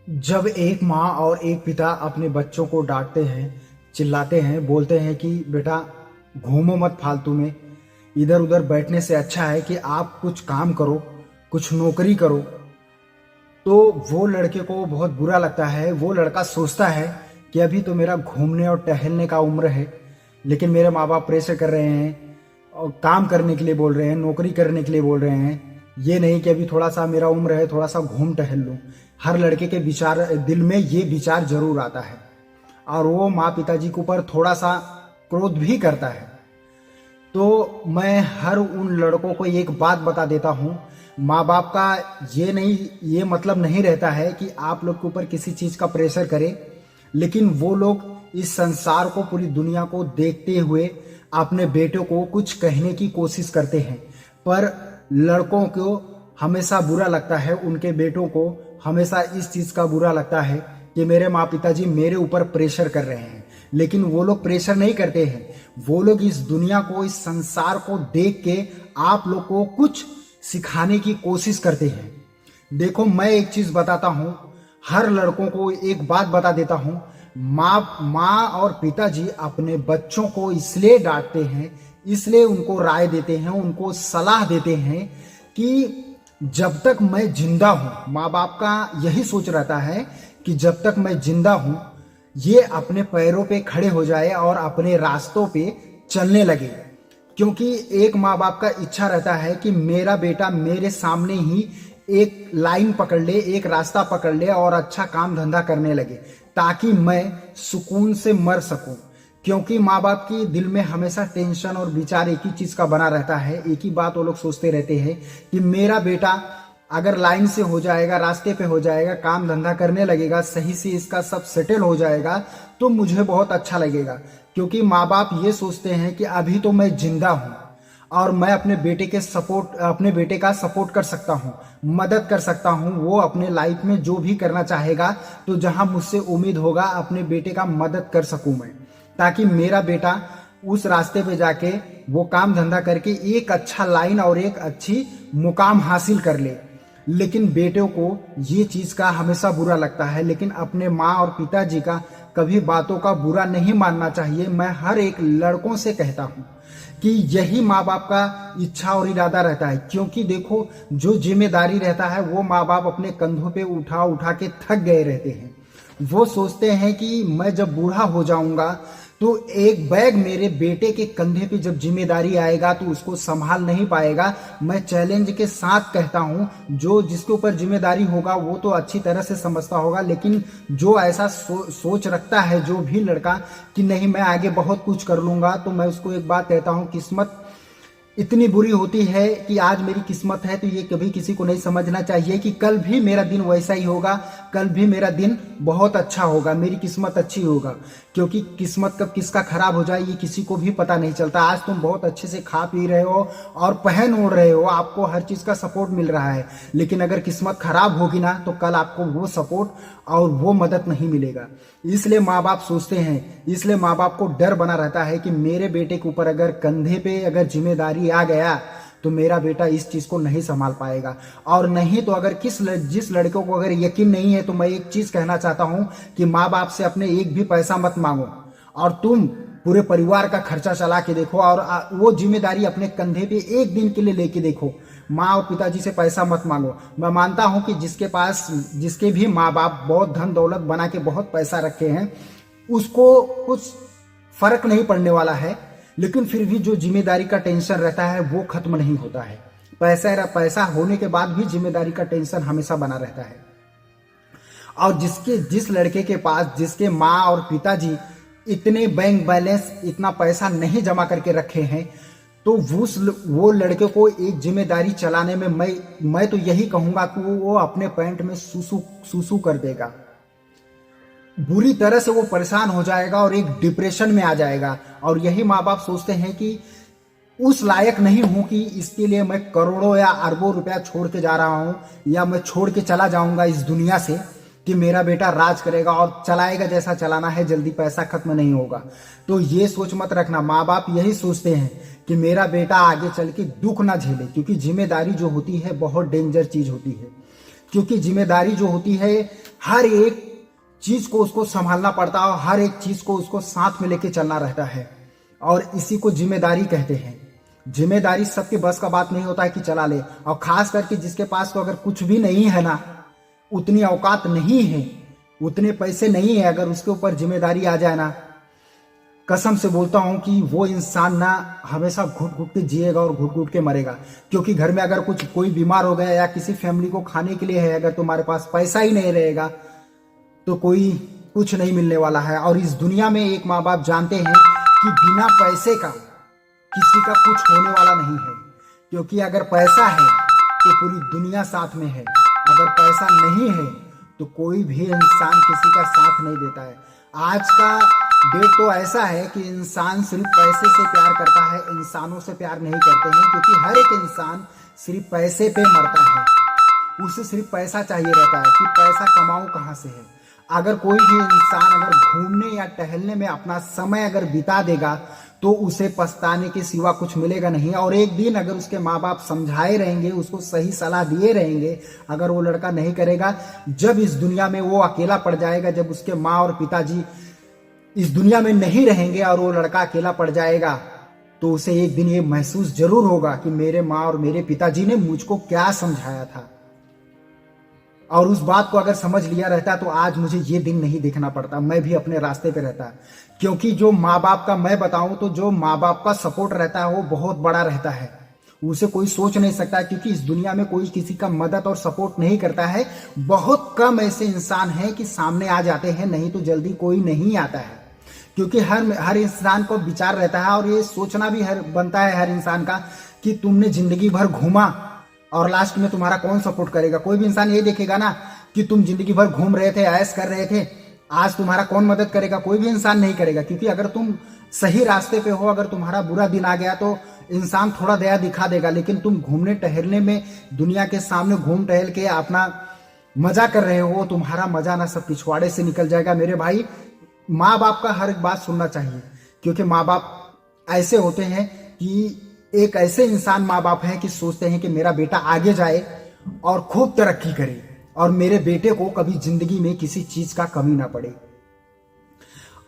जब एक माँ और एक पिता अपने बच्चों को डांटते हैं, चिल्लाते हैं, बोलते हैं कि बेटा घूमो मत फालतू में, इधर उधर बैठने से अच्छा है कि आप कुछ काम करो, कुछ नौकरी करो, तो वो लड़के को बहुत बुरा लगता है। वो लड़का सोचता है कि अभी तो मेरा घूमने और टहलने का उम्र है, लेकिन मेरे माँ बाप प्रेशर कर रहे हैं और काम करने के लिए बोल रहे हैं, नौकरी करने के लिए बोल रहे हैं। ये नहीं कि अभी थोड़ा सा मेरा उम्र है, थोड़ा सा घूम टहल लूँ। हर लड़के के विचार दिल में ये विचार जरूर आता है और वो माँ पिताजी के ऊपर थोड़ा सा क्रोध भी करता है। तो मैं हर उन लड़कों को एक बात बता देता हूँ, माँ बाप का ये मतलब नहीं रहता है कि आप लोग के ऊपर किसी चीज़ का प्रेशर करें, लेकिन वो लोग इस संसार को, पूरी दुनिया को देखते हुए अपने बेटों को कुछ कहने की कोशिश करते हैं। पर लड़कों को हमेशा बुरा लगता है, उनके बेटों को हमेशा इस चीज़ का बुरा लगता है कि मेरे माँ पिताजी मेरे ऊपर प्रेशर कर रहे हैं। लेकिन वो लोग प्रेशर नहीं करते हैं, वो लोग इस दुनिया को, इस संसार को देख के आप लोग को कुछ सिखाने की कोशिश करते हैं। देखो, मैं एक चीज बताता हूं, हर लड़कों को एक बात बता देता हूं, माँ और पिताजी अपने बच्चों को इसलिए डांटते हैं, इसलिए उनको राय देते हैं, उनको सलाह देते हैं कि जब तक मैं जिंदा हूं, माँ बाप का यही सोच रहता है कि जब तक मैं जिंदा हूं ये अपने पैरों पे खड़े हो जाए और अपने रास्तों पे चलने लगे। क्योंकि एक माँ बाप का इच्छा रहता है कि मेरा बेटा मेरे सामने ही एक लाइन पकड़ ले, एक रास्ता पकड़ ले और अच्छा काम धंधा करने लगे, ताकि मैं सुकून से मर सकूं। क्योंकि माँ बाप की दिल में हमेशा टेंशन और विचार एक ही चीज का बना रहता है, एक ही बात वो लोग सोचते रहते हैं कि मेरा बेटा अगर लाइन से हो जाएगा, रास्ते पे हो जाएगा, काम धंधा करने लगेगा, सही से इसका सब सेटल हो जाएगा, तो मुझे बहुत अच्छा लगेगा। क्योंकि माँ बाप ये सोचते हैं कि अभी तो मैं जिंदा हूँ और मैं अपने बेटे का सपोर्ट कर सकता हूँ, मदद कर सकता हूँ। वो अपने लाइफ में जो भी करना चाहेगा, तो जहां मुझसे उम्मीद होगा अपने बेटे का मदद कर सकूं मैं, ताकि मेरा बेटा उस रास्ते पे जाके वो काम धंधा करके एक अच्छा लाइन और एक अच्छी मुकाम हासिल कर ले। लेकिन बेटों को ये चीज का हमेशा बुरा लगता है, लेकिन अपने माँ और पिताजी का कभी बातों का बुरा नहीं मानना चाहिए। मैं हर एक लड़कों से कहता हूँ कि यही माँ बाप का इच्छा और इरादा रहता है। क्योंकि देखो, जो जिम्मेदारी रहता है वो माँ बाप अपने कंधों पे उठा उठा के थक गए रहते हैं। वो सोचते हैं कि मैं जब बूढ़ा हो जाऊंगा तो एक बैग मेरे बेटे के कंधे पे जब जिम्मेदारी आएगा तो उसको संभाल नहीं पाएगा। मैं चैलेंज के साथ कहता हूं, जो जिसके ऊपर जिम्मेदारी होगा वो तो अच्छी तरह से समझता होगा, लेकिन जो ऐसा सोच रखता है जो भी लड़का कि नहीं मैं आगे बहुत कुछ कर लूंगा, तो मैं उसको एक बात कहता हूं, किस्मत इतनी बुरी होती है कि आज मेरी किस्मत है, तो ये कभी किसी को नहीं समझना चाहिए कि कल भी मेरा दिन वैसा ही होगा, कल भी मेरा दिन बहुत अच्छा होगा, मेरी किस्मत अच्छी होगा। क्योंकि किस्मत कब किसका खराब हो जाए ये किसी को भी पता नहीं चलता। आज तुम बहुत अच्छे से खा पी रहे हो और पहन ओढ़ रहे हो, आपको हर चीज का सपोर्ट मिल रहा है, लेकिन अगर किस्मत खराब होगी ना तो कल आपको वो सपोर्ट और वो मदद नहीं मिलेगा। इसलिए माँ बाप सोचते हैं, इसलिए माँ बाप को डर बना रहता है कि मेरे बेटे के ऊपर अगर कंधे पे अगर जिम्मेदारी आ गया तो मेरा बेटा इस चीज को नहीं संभाल पाएगा। और नहीं तो अगर जिस लड़कों को अगर यकीन नहीं है, तो मैं एक चीज कहना चाहता हूं कि माँ बाप से अपने एक भी पैसा मत मांगो और तुम पूरे परिवार का खर्चा चला के देखो और वो जिम्मेदारी अपने कंधे पे एक दिन के लिए लेके देखो। माँ और पिताजी से पैसा मत मांगो। मैं मानता हूं कि जिसके भी माँ बाप बहुत धन दौलत बना के बहुत पैसा रखे हैं, उसको कुछ फर्क नहीं पड़ने वाला है, लेकिन फिर भी जो जिम्मेदारी का टेंशन रहता है वो खत्म नहीं होता है। पैसा होने के बाद भी जिम्मेदारी का टेंशन हमेशा बना रहता है। और जिस लड़के के पास, जिसके माँ और पिताजी इतने बैंक बैलेंस, इतना पैसा नहीं जमा करके रखे हैं, तो वो लड़के को एक जिम्मेदारी चलाने में मैं तो यही कहूंगा कि वो अपने पैंट में सूसू कर देगा, बुरी तरह से वो परेशान हो जाएगा और एक डिप्रेशन में आ जाएगा। और यही माँ बाप सोचते हैं कि उस लायक नहीं हूं कि इसके लिए मैं करोड़ों या अरबों रुपया छोड़ के जा रहा हूं, या मैं छोड़ के चला जाऊंगा इस दुनिया से कि मेरा बेटा राज करेगा और चलाएगा जैसा चलाना है, जल्दी पैसा खत्म नहीं होगा। तो ये सोच मत रखना। माँ बाप यही सोचते हैं कि मेरा बेटा आगे चल के दुख ना झेले, क्योंकि जिम्मेदारी जो होती है बहुत डेंजर चीज होती है। क्योंकि जिम्मेदारी जो होती है हर एक चीज को उसको संभालना पड़ता है और हर एक चीज को उसको साथ में लेके चलना रहता है, और इसी को जिम्मेदारी कहते हैं। जिम्मेदारी सबके बस का बात नहीं होता है कि चला ले, और खास करके जिसके पास तो अगर कुछ भी नहीं है ना, उतनी औकात नहीं है, उतने पैसे नहीं है, अगर उसके ऊपर जिम्मेदारी आ जाए ना, कसम से बोलता हूं कि वो इंसान ना हमेशा घुट घुट के जिएगा और घुट घुट के मरेगा। क्योंकि घर में अगर कोई बीमार हो गया या किसी फैमिली को खाने के लिए है, अगर तुम्हारे पास पैसा ही नहीं रहेगा तो कोई कुछ नहीं मिलने वाला है। और इस दुनिया में एक माँ बाप जानते हैं कि बिना पैसे का किसी का कुछ होने वाला नहीं है। क्योंकि अगर पैसा है तो पूरी दुनिया साथ में है, अगर पैसा नहीं है तो कोई भी इंसान किसी का साथ नहीं देता है। आज का डेट तो ऐसा है कि इंसान सिर्फ पैसे से प्यार करता है, इंसानों से प्यार नहीं करते हैं। क्योंकि हर एक इंसान सिर्फ पैसे पे मरता है, उसे सिर्फ पैसा चाहिए रहता है कि पैसा कमाऊं कहाँ से है। अगर कोई भी इंसान अगर घूमने या टहलने में अपना समय अगर बिता देगा तो उसे पछताने के सिवा कुछ मिलेगा नहीं। और एक दिन अगर उसके माँ बाप समझाए रहेंगे, उसको सही सलाह दिए रहेंगे, अगर वो लड़का नहीं करेगा, जब इस दुनिया में वो अकेला पड़ जाएगा, जब उसके माँ और पिताजी इस दुनिया में नहीं रहेंगे और वो लड़का अकेला पड़ जाएगा, तो उसे एक दिन ये महसूस जरूर होगा कि मेरे माँ और मेरे पिताजी ने मुझको क्या समझाया था। और उस बात को अगर समझ लिया रहता तो आज मुझे ये दिन नहीं देखना पड़ता, मैं भी अपने रास्ते पे रहता। क्योंकि जो माँ बाप का मैं बताऊं तो जो माँ बाप का सपोर्ट रहता है वो बहुत बड़ा रहता है, उसे कोई सोच नहीं सकता। क्योंकि इस दुनिया में कोई किसी का मदद और सपोर्ट नहीं करता है। बहुत कम ऐसे इंसान हैं कि सामने आ जाते हैं, नहीं तो जल्दी कोई नहीं आता है। क्योंकि हर इंसान को विचार रहता है और ये सोचना भी बनता है हर इंसान का कि तुमने जिंदगी भर घूमा और लास्ट में तुम्हारा कौन सपोर्ट करेगा। कोई भी इंसान ये देखेगा ना कि तुम जिंदगी भर घूम रहे थे, ऐश कर रहे थे, आज तुम्हारा कौन मदद करेगा, कोई भी इंसान नहीं करेगा। क्योंकि अगर तुम सही रास्ते पे हो, अगर तुम्हारा बुरा दिन आ गया तो इंसान थोड़ा दया दिखा देगा। लेकिन तुम घूमने टहलने में दुनिया के सामने घूम टहल के अपना मजा कर रहे हो, तुम्हारा मजा ना सब पिछवाड़े से निकल जाएगा। मेरे भाई, माँ बाप का हर एक बात सुनना चाहिए। क्योंकि माँ बाप ऐसे होते हैं कि एक ऐसे इंसान माँ बाप हैं कि सोचते हैं कि मेरा बेटा आगे जाए और खूब तरक्की करे और मेरे बेटे को कभी जिंदगी में किसी चीज का कमी ना पड़े।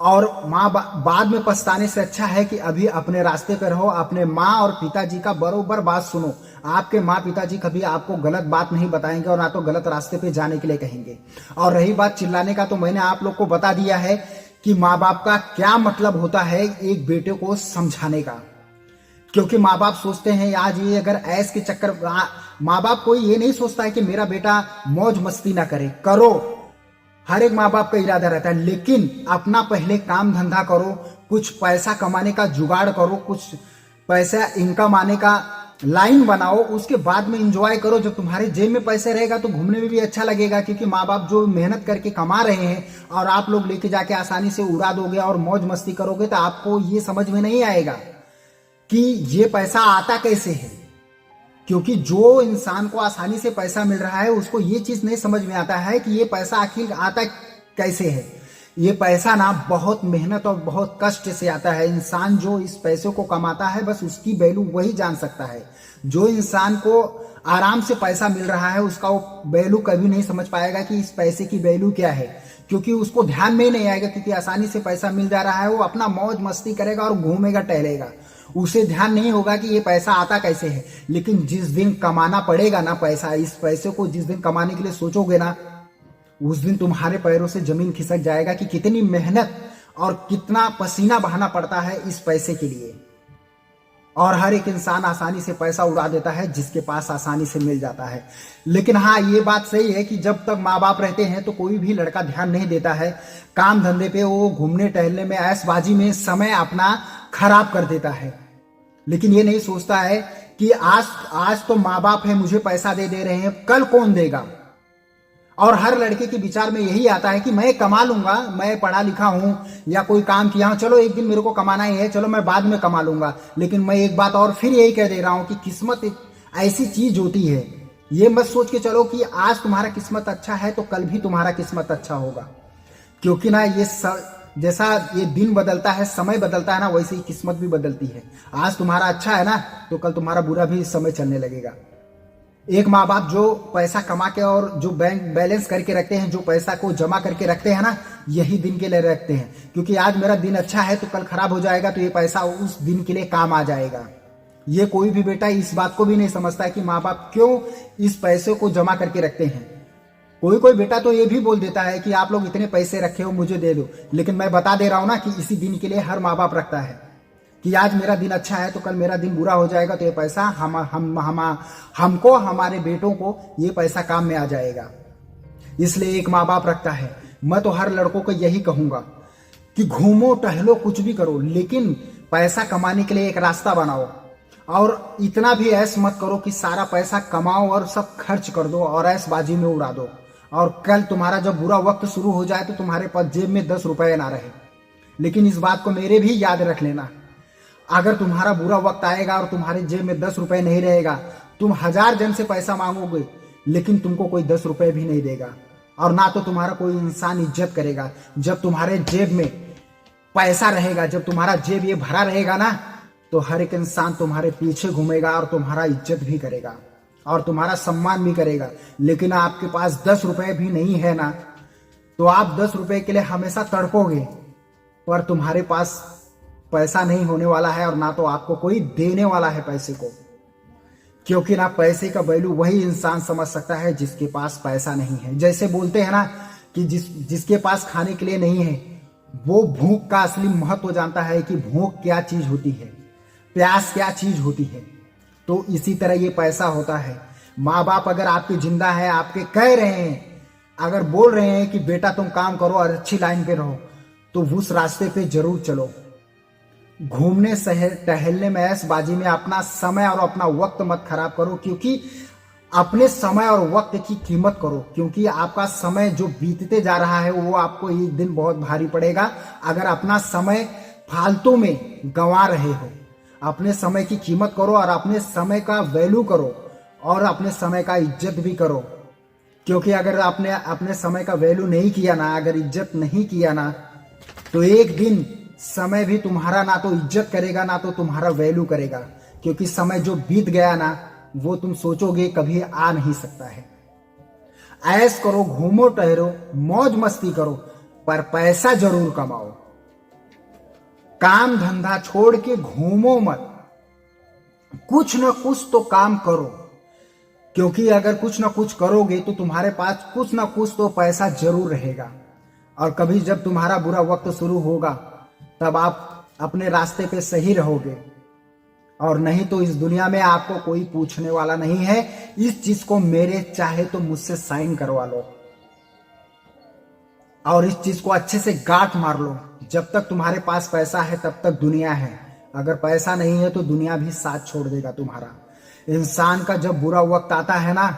और बाद में पछताने से अच्छा है कि अभी अपने रास्ते पर रहो, अपने माँ और पिताजी का बरोबर बात सुनो। आपके माँ पिताजी कभी आपको गलत बात नहीं बताएंगे और ना तो गलत रास्ते पे जाने के लिए कहेंगे। और रही बात चिल्लाने का, तो मैंने आप लोग को बता दिया है कि माँ बाप का क्या मतलब होता है एक बेटे को समझाने का। क्योंकि माँ बाप सोचते हैं आज ये अगर ऐश के चक्कर, माँ बाप कोई ये नहीं सोचता है कि मेरा बेटा मौज मस्ती ना करे, करो, हर एक माँ बाप का इरादा रहता है। लेकिन अपना पहले काम धंधा करो, कुछ पैसा कमाने का जुगाड़ करो, कुछ पैसा इनकम आने का लाइन बनाओ, उसके बाद में एंजॉय करो। जब तुम्हारे जेब में पैसे रहेगा तो घूमने में भी अच्छा लगेगा। क्योंकि माँ बाप जो मेहनत करके कमा रहे हैं और आप लोग लेके जाके आसानी से उड़ा दोगे और मौज मस्ती करोगे, तो आपको ये समझ में नहीं आएगा कि ये पैसा आता कैसे है। क्योंकि जो इंसान को आसानी से पैसा मिल रहा है उसको ये चीज नहीं समझ में आता है कि ये पैसा आखिर आता कैसे है। ये पैसा ना बहुत मेहनत और बहुत कष्ट से आता है। इंसान जो इस पैसे को कमाता है बस उसकी वैल्यू वही जान सकता है। जो इंसान को आराम से पैसा मिल रहा है उसका वो वैल्यू कभी नहीं समझ पाएगा कि इस पैसे की वैल्यू क्या है। क्योंकि उसको ध्यान में ही नहीं आएगा, क्योंकि आसानी से पैसा मिल जा रहा है, वो अपना मौज मस्ती करेगा और घूमेगा टहलेगा, उसे ध्यान नहीं होगा कि ये पैसा आता कैसे है। लेकिन जिस दिन कमाना पड़ेगा ना पैसा, इस पैसे को जिस दिन कमाने के लिए सोचोगे ना, उस दिन तुम्हारे पैरों से जमीन खिसक जाएगा कि कितनी मेहनत और कितना पसीना बहाना पड़ता है इस पैसे के लिए। और हर एक इंसान आसानी से पैसा उड़ा देता है जिसके पास आसानी से मिल जाता है। लेकिन हाँ, ये बात सही है कि जब तक माँ बाप रहते हैं तो कोई भी लड़का ध्यान नहीं देता है काम धंधे पे, वो घूमने टहलने में, ऐशबाजी में समय अपना खराब कर देता है। लेकिन ये नहीं सोचता है कि आज तो माँ बाप है, मुझे पैसा दे रहे हैं, कल कौन देगा। और हर लड़के के विचार में यही आता है कि मैं कमा लूंगा, मैं पढ़ा लिखा हूं या कोई काम किया हूं, चलो एक दिन मेरे को कमाना ही है, चलो मैं बाद में कमा लूंगा। लेकिन मैं एक बात और फिर यही कह दे रहा हूं कि किस्मत एक ऐसी चीज होती है, ये मत सोच के चलो कि आज तुम्हारा किस्मत अच्छा है तो कल भी तुम्हारा किस्मत अच्छा होगा। क्योंकि ना जैसा ये दिन बदलता है, समय बदलता है ना, वैसे ही किस्मत भी बदलती है। आज तुम्हारा अच्छा है ना तो कल तुम्हारा बुरा भी समय चलने लगेगा। एक माँ बाप जो पैसा कमा के और जो बैंक बैलेंस करके रखते हैं, जो पैसा को जमा करके रखते हैं ना, यही दिन के लिए रखते हैं, क्योंकि आज मेरा दिन अच्छा है तो कल खराब हो जाएगा तो ये पैसा उस दिन के लिए काम आ जाएगा। ये कोई भी बेटा इस बात को भी नहीं समझता है कि माँ बाप क्यों इस पैसे को जमा करके रखते हैं। कोई कोई बेटा तो ये भी बोल देता है कि आप लोग इतने पैसे रखे हो मुझे दे दो, लेकिन मैं बता दे रहा हूं ना कि इसी दिन के लिए हर माँ बाप रखता है कि आज मेरा दिन अच्छा है तो कल मेरा दिन बुरा हो जाएगा तो ये पैसा हमको हमारे बेटों को ये पैसा काम में आ जाएगा, इसलिए एक माँ बाप रखता है। मैं तो हर लड़कों को यही कहूंगा कि घूमो टहलो कुछ भी करो, लेकिन पैसा कमाने के लिए एक रास्ता बनाओ, और इतना भी ऐश मत करो कि सारा पैसा कमाओ और सब खर्च कर दो और ऐशबाजी में उड़ा दो, और कल तुम्हारा जब बुरा वक्त शुरू हो जाए तो तुम्हारे पास जेब में 10 रुपए ना रहे। लेकिन इस बात को मेरे भी याद रख लेना, अगर तुम्हारा बुरा वक्त आएगा और तुम्हारे जेब में 10 रुपए नहीं रहेगा, तुम 1000 जन से पैसा मांगोगे लेकिन तुमको कोई 10 रुपए भी नहीं देगा, और ना तो तुम्हारा कोई इंसान इज्जत करेगा। जब तुम्हारे जेब में पैसा रहेगा, जब तुम्हारा जेब ये भरा रहेगा ना, तो हर एक इंसान तुम्हारे पीछे घूमेगा और तुम्हारा इज्जत भी करेगा और तुम्हारा सम्मान भी करेगा। लेकिन आपके पास 10 रुपए भी नहीं है ना, तो आप 10 रुपए के लिए हमेशा तड़पोगे, पर तुम्हारे पास पैसा नहीं होने वाला है और ना तो आपको कोई देने वाला है पैसे को, क्योंकि ना पैसे का वैल्यू वही इंसान समझ सकता है जिसके पास पैसा नहीं है। जैसे बोलते हैं ना कि जिसके पास खाने के लिए नहीं है वो भूख का असली महत्व जानता है कि भूख क्या चीज होती है, प्यास क्या चीज होती है। तो इसी तरह ये पैसा होता है। माँ बाप अगर आपके जिंदा है, आपके कह रहे हैं, अगर बोल रहे हैं कि बेटा तुम काम करो और अच्छी लाइन पे रहो, तो उस रास्ते पे जरूर चलो। घूमने टहलने में ऐशबाजी में अपना समय और अपना वक्त मत खराब करो, क्योंकि अपने समय और वक्त की कीमत करो, क्योंकि आपका समय जो बीतते जा रहा है वो आपको एक दिन बहुत भारी पड़ेगा अगर अपना समय फालतू में गंवा रहे हो। अपने समय की कीमत करो और अपने समय का वैल्यू करो और अपने समय का इज्जत भी करो, क्योंकि अगर आपने अपने समय का वैल्यू नहीं किया ना, अगर इज्जत नहीं किया ना, तो एक दिन समय भी तुम्हारा ना तो इज्जत करेगा ना तो तुम्हारा वैल्यू करेगा, क्योंकि समय जो बीत गया ना वो तुम सोचोगे कभी आ नहीं सकता है। ऐश करो, घूमो टहरो, मौज मस्ती करो, पर पैसा जरूर कमाओ। काम धंधा छोड़ के घूमो मत, कुछ न कुछ तो काम करो, क्योंकि अगर कुछ न कुछ करोगे तो तुम्हारे पास कुछ न कुछ तो पैसा जरूर रहेगा, और कभी जब तुम्हारा बुरा वक्त शुरू होगा तब आप अपने रास्ते पे सही रहोगे, और नहीं तो इस दुनिया में आपको कोई पूछने वाला नहीं है। इस चीज को मेरे चाहे तो मुझसे साइन करवा लो और इस चीज को अच्छे से गांठ मार लो। जब तक तुम्हारे पास पैसा है तब तक दुनिया है, अगर पैसा नहीं है तो दुनिया भी साथ छोड़ देगा तुम्हारा। इंसान का जब बुरा वक्त आता है ना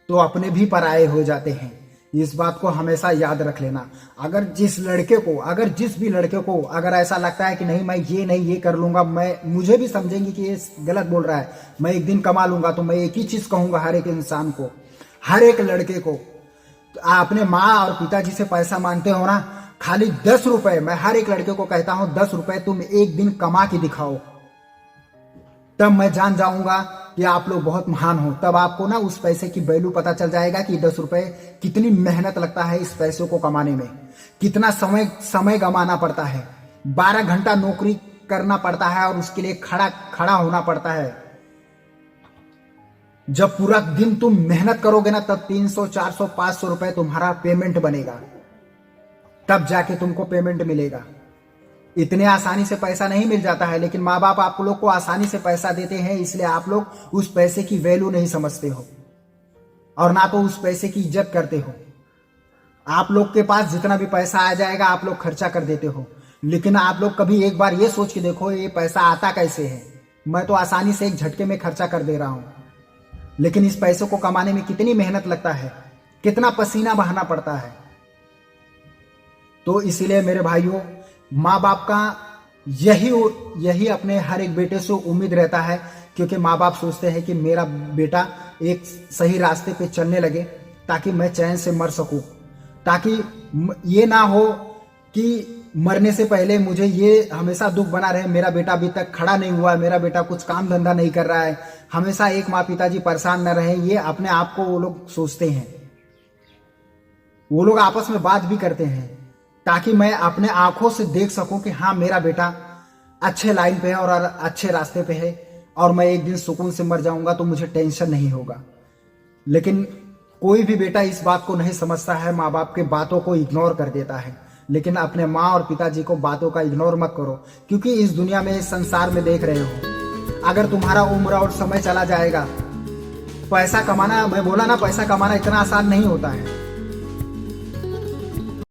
तो अपने भी पराये हो जाते हैं, इस बात को हमेशा याद रख लेना। अगर जिस भी लड़के को अगर ऐसा लगता है कि नहीं मैं ये नहीं ये कर लूंगा, मुझे भी समझेंगे कि ये गलत बोल रहा है, मैं एक दिन कमा लूंगा, तो मैं एक ही चीज कहूंगा हर एक इंसान को, हर एक लड़के को, तो अपने माँ और पिताजी से पैसा मांगते हो ना, खाली 10 रुपए, मैं हर एक लड़के को कहता हूं 10 रुपए तुम एक दिन कमा के दिखाओ, तब मैं जान जाऊंगा कि आप लोग बहुत महान हो। तब आपको ना उस पैसे की वैल्यू पता चल जाएगा कि 10 रुपए कितनी मेहनत लगता है इस पैसे को कमाने में, कितना समय गंवाना पड़ता है, 12 घंटा नौकरी करना पड़ता है और उसके लिए खड़ा होना पड़ता है। जब पूरा दिन तुम मेहनत करोगे ना तब 300 400 500 रुपए तुम्हारा पेमेंट बनेगा, तब जाके तुमको पेमेंट मिलेगा। इतने आसानी से पैसा नहीं मिल जाता है, लेकिन माँ बाप आप लोग को आसानी से पैसा देते हैं, इसलिए आप लोग उस पैसे की वैल्यू नहीं समझते हो और ना तो उस पैसे की इज्जत करते हो। आप लोग के पास जितना भी पैसा आ जाएगा आप लोग खर्चा कर देते हो, लेकिन आप लोग कभी एक बार ये सोच के देखो ये पैसा आता कैसे है। मैं तो आसानी से एक झटके में खर्चा कर दे रहा हूं, लेकिन इस पैसे को कमाने में कितनी मेहनत लगता है, कितना पसीना बहाना पड़ता है। तो इसीलिए मेरे भाइयों, माँ बाप का यही अपने हर एक बेटे से उम्मीद रहता है, क्योंकि माँ बाप सोचते हैं कि मेरा बेटा एक सही रास्ते पे चलने लगे ताकि मैं चैन से मर सकूं, ताकि ये ना हो कि मरने से पहले मुझे ये हमेशा दुख बना रहे मेरा बेटा अभी तक खड़ा नहीं हुआ, मेरा बेटा कुछ काम धंधा नहीं कर रहा है, हमेशा एक माँ पिताजी परेशान न रहे, ये अपने आप को वो लोग सोचते हैं। वो लोग आपस में बात भी करते हैं ताकि मैं अपने आंखों से देख सकूं कि हाँ मेरा बेटा अच्छे लाइन पे है और अच्छे रास्ते पे है, और मैं एक दिन सुकून से मर जाऊंगा तो मुझे टेंशन नहीं होगा। लेकिन कोई भी बेटा इस बात को नहीं समझता है, माँ बाप के बातों को इग्नोर कर देता है। लेकिन अपने माँ और पिताजी को बातों का इग्नोर मत करो, क्योंकि इस दुनिया में, इस संसार में देख रहे हो, अगर तुम्हारा उम्र और समय चला जाएगा, पैसा कमाना, मैं बोला ना, पैसा कमाना इतना आसान नहीं होता है।